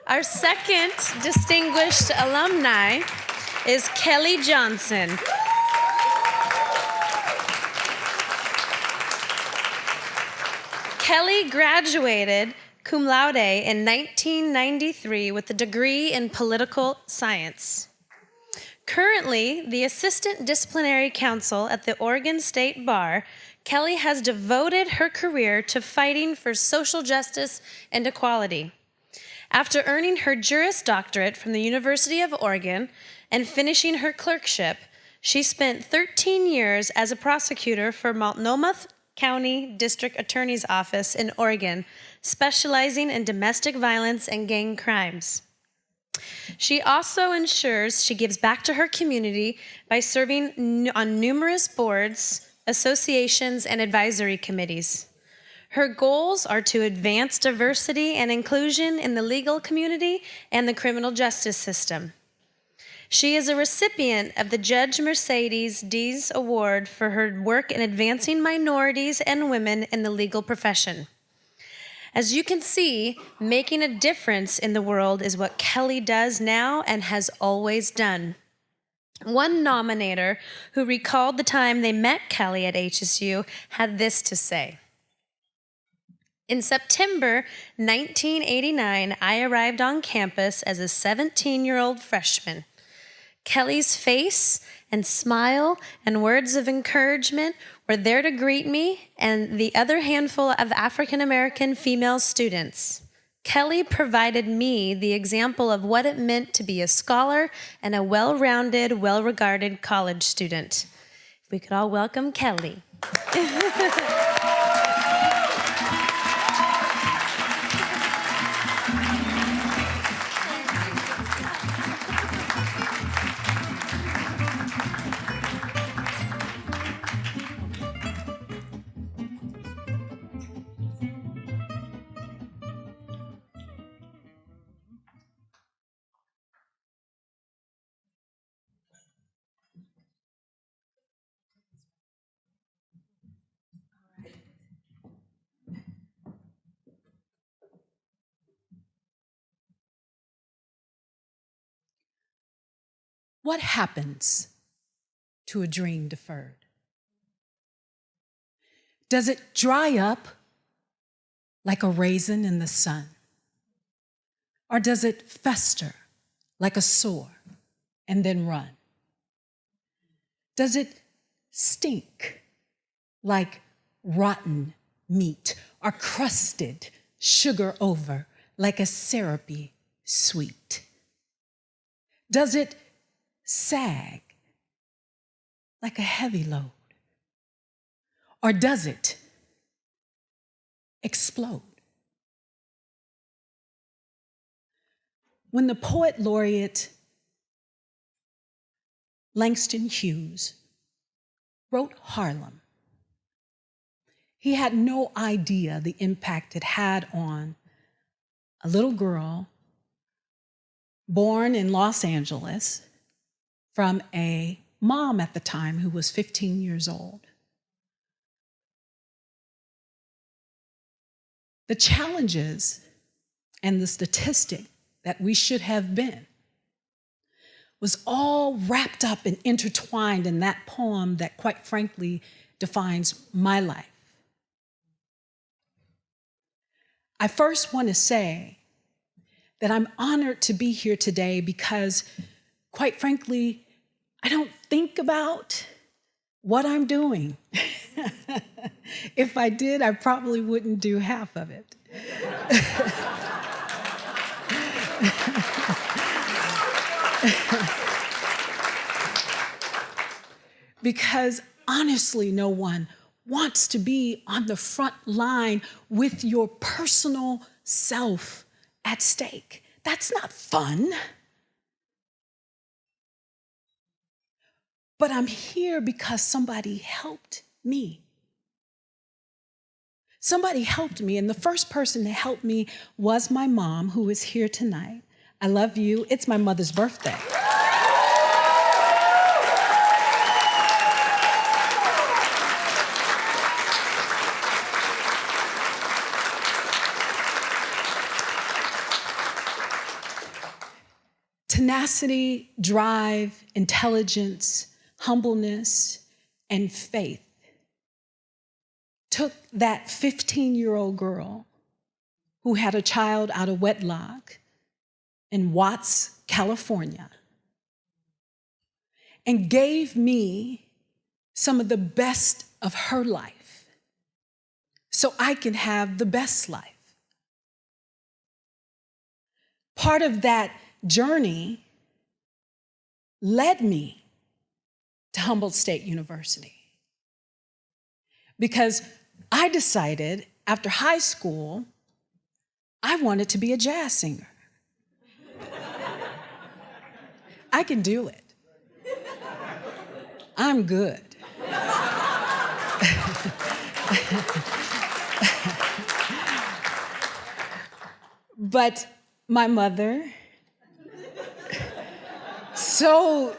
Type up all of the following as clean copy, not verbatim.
Our second distinguished alumni is Kellie Johnson. Kellie graduated cum laude in 1993 with a degree in political science. Currently, the Assistant Disciplinary Counsel at the Oregon State Bar, Kellie has devoted her career to fighting for social justice and equality. After earning her Juris Doctorate from the University of Oregon and finishing her clerkship, she spent 13 years as a prosecutor for Multnomah County District Attorney's Office in Oregon, specializing in domestic violence and gang crimes. She also ensures she gives back to her community by serving on numerous boards, associations, and advisory committees. Her goals are to advance diversity and inclusion in the legal community and the criminal justice system. She is a recipient of the Judge Mercedes Dees Award for her work in advancing minorities and women in the legal profession. As you can see, making a difference in the world is what Kellie does now and has always done. One nominator who recalled the time they met Kellie at HSU had this to say. In September 1989, I arrived on campus as a 17-year-old freshman. Kellie's face and smile and words of encouragement were there to greet me and the other handful of African-American female students. Kellie provided me the example of what it meant to be a scholar and a well-rounded, well-regarded college student. If we could all welcome Kellie. What happens to a dream deferred? Does it dry up like a raisin in the sun? Or does it fester like a sore and then run? Does it stink like rotten meat or crusted sugar over like a syrupy sweet? Does it sag like a heavy load? Or does it explode? When the poet laureate Langston Hughes wrote Harlem, he had no idea the impact it had on a little girl born in Los Angeles from a mom at the time who was 15 years old. The challenges and the statistic that we should have been was all wrapped up and intertwined in that poem that, quite frankly, defines my life. I first want to say that I'm honored to be here today because, quite frankly, I don't think about what I'm doing. If I did, I probably wouldn't do half of it. Because honestly, no one wants to be on the front line with your personal self at stake. That's not fun. But I'm here because somebody helped me. Somebody helped me, and the first person to help me was my mom, who is here tonight. I love you. It's my mother's birthday. tenacity, drive, intelligence, humbleness, and faith took that 15-year-old girl who had a child out of wedlock in Watts, California, and gave me some of the best of her life so I can have the best life. Part of that journey led me to Humboldt State University because I decided after high school I wanted to be a jazz singer. I can do it. I'm good. But my mother, so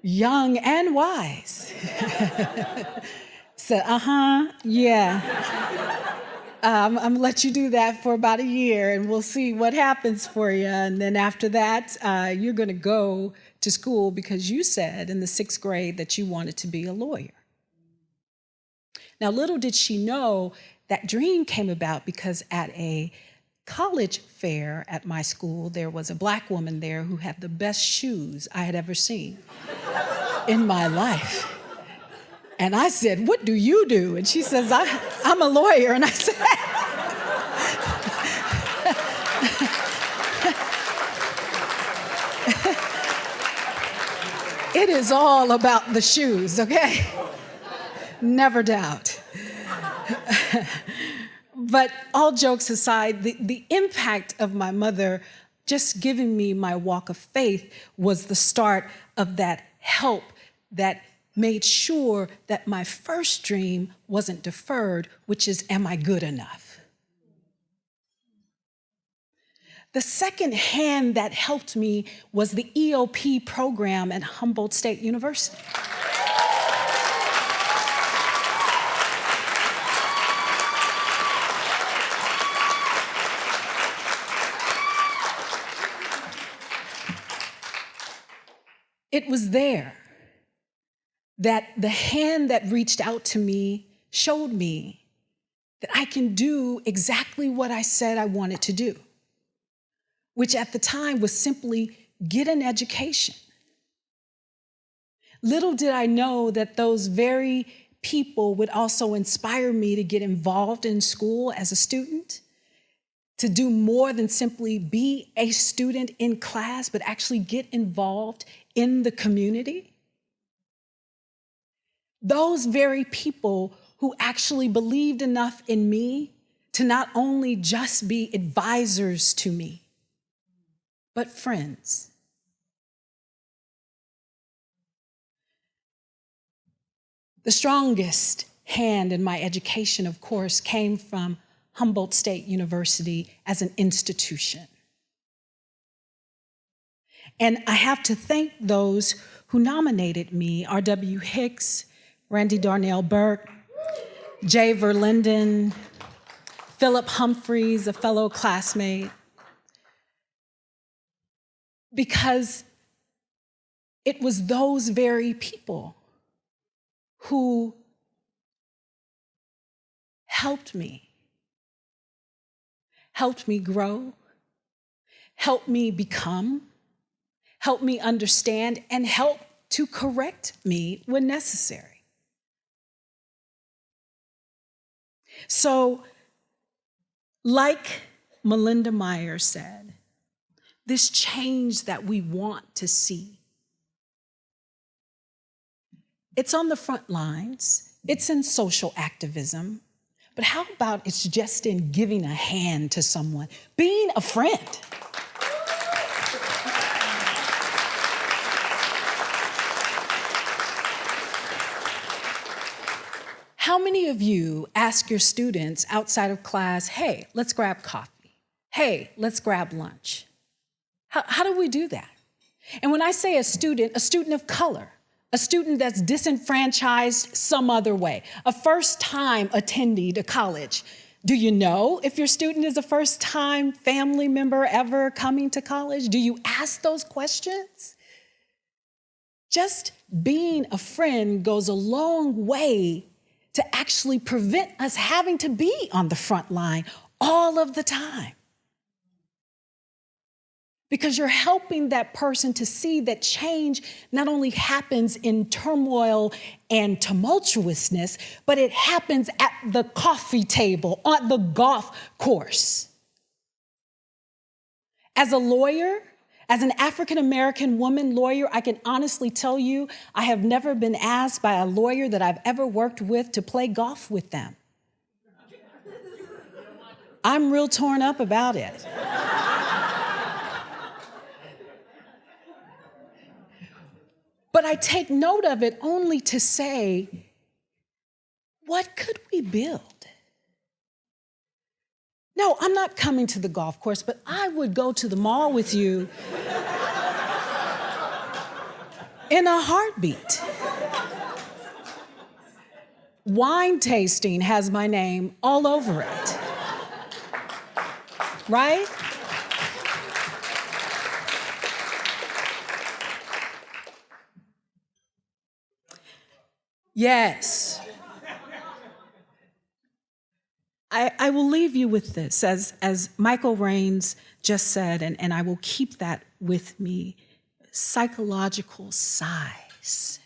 young and wise, said, yeah. I'm gonna let you do that for about a year and we'll see what happens for you. And then after that, you're gonna go to school because you said in the 6th grade that you wanted to be a lawyer. Now, little did she know that dream came about because at a college fair at my school, there was a Black woman there who had the best shoes I had ever seen in my life. And I said, "What do you do?" And she says, I'm a lawyer. And I said, it is all about the shoes, okay? Never doubt. But all jokes aside, the impact of my mother just giving me my walk of faith was the start of that help that made sure that my first dream wasn't deferred, which is, am I good enough? The second hand that helped me was the EOP program at Humboldt State University. It was there that the hand that reached out to me showed me that I can do exactly what I said I wanted to do, which at the time was simply get an education. Little did I know that those very people would also inspire me to get involved in school as a student, to do more than simply be a student in class, but actually get involved in the community. Those very people who actually believed enough in me to not only just be advisors to me, but friends. The strongest hand in my education, of course, came from Humboldt State University as an institution. And I have to thank those who nominated me, R.W. Hicks, Randy Darnell Burke, Jay Verlinden, Philip Humphreys, a fellow classmate, because it was those very people who helped me grow, helped me become, helped me understand, and helped to correct me when necessary. So, like Melinda Meyer said, this change that we want to see, it's on the front lines, it's in social activism, but how about it's just in giving a hand to someone, being a friend? How many of you ask your students outside of class, hey, let's grab coffee. Hey, let's grab lunch. How do we do that? And when I say a student of color, a student that's disenfranchised some other way, a first-time attendee to college, Do you know if your student is a first-time family member ever coming to college? Do you ask those questions? Just being a friend goes a long way to actually prevent us having to be on the front line all of the time. Because you're helping that person to see that change not only happens in turmoil and tumultuousness, but it happens at the coffee table, on the golf course. As a lawyer, as an African-American woman lawyer, I can honestly tell you, I have never been asked by a lawyer that I've ever worked with to play golf with them. I'm real torn up about it. But I take note of it only to say, what could we build? No, I'm not coming to the golf course, but I would go to the mall with you in a heartbeat. Wine tasting has my name all over it. Right? Yes. I will leave you with this, as Michael Raines just said, and I will keep that with me, psychological size.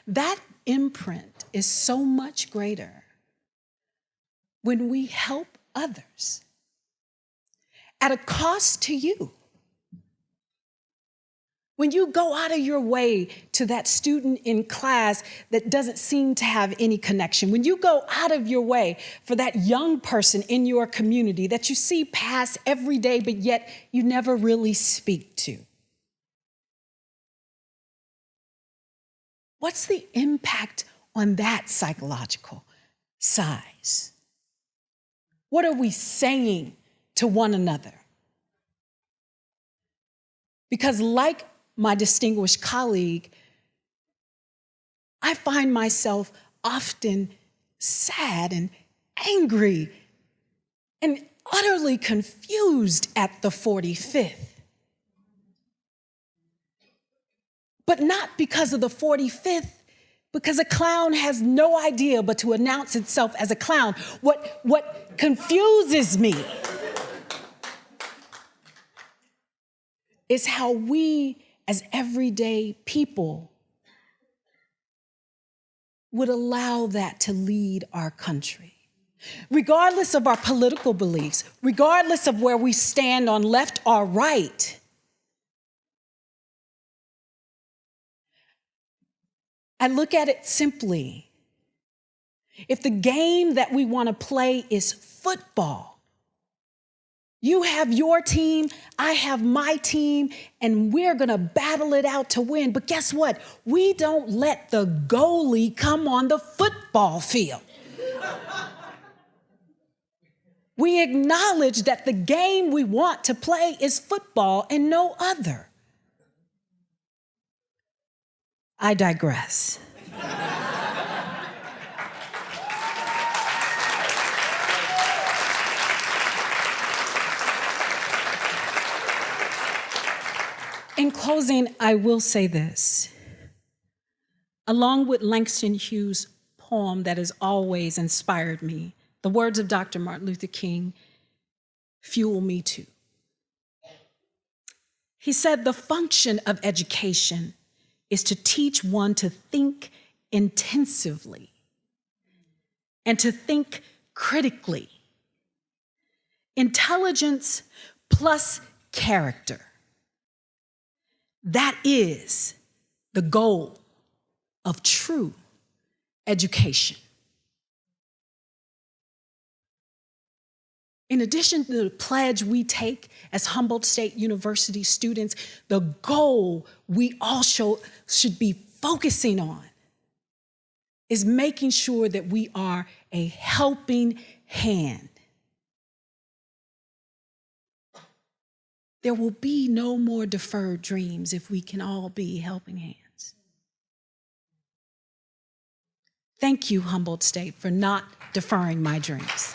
That imprint is so much greater when we help others at a cost to you. When you go out of your way to that student in class that doesn't seem to have any connection, when you go out of your way for that young person in your community that you see pass every day, but yet you never really speak to, what's the impact on that psychological size? What are we saying to one another? Because like my distinguished colleague, I find myself often sad and angry and utterly confused at the 45th. But not because of the 45th, because a clown has no idea but to announce itself as a clown. What confuses me is how we, as everyday people, would allow that to lead our country. Regardless of our political beliefs, regardless of where we stand on left or right, I look at it simply. If the game that we want to play is football, you have your team, I have my team, and we're going to battle it out to win. But guess what? We don't let the goalie come on the football field. We acknowledge that the game we want to play is football and no other. I digress. In closing, I will say this. Along with Langston Hughes' poem that has always inspired me, the words of Dr. Martin Luther King fuel me too. He said, the function of education is to teach one to think intensively and to think critically. Intelligence plus character. That is the goal of true education. In addition to the pledge we take as Humboldt State University students, the goal we all should be focusing on is making sure that we are a helping hand. There will be no more deferred dreams if we can all be helping hands. Thank you, Humboldt State, for not deferring my dreams.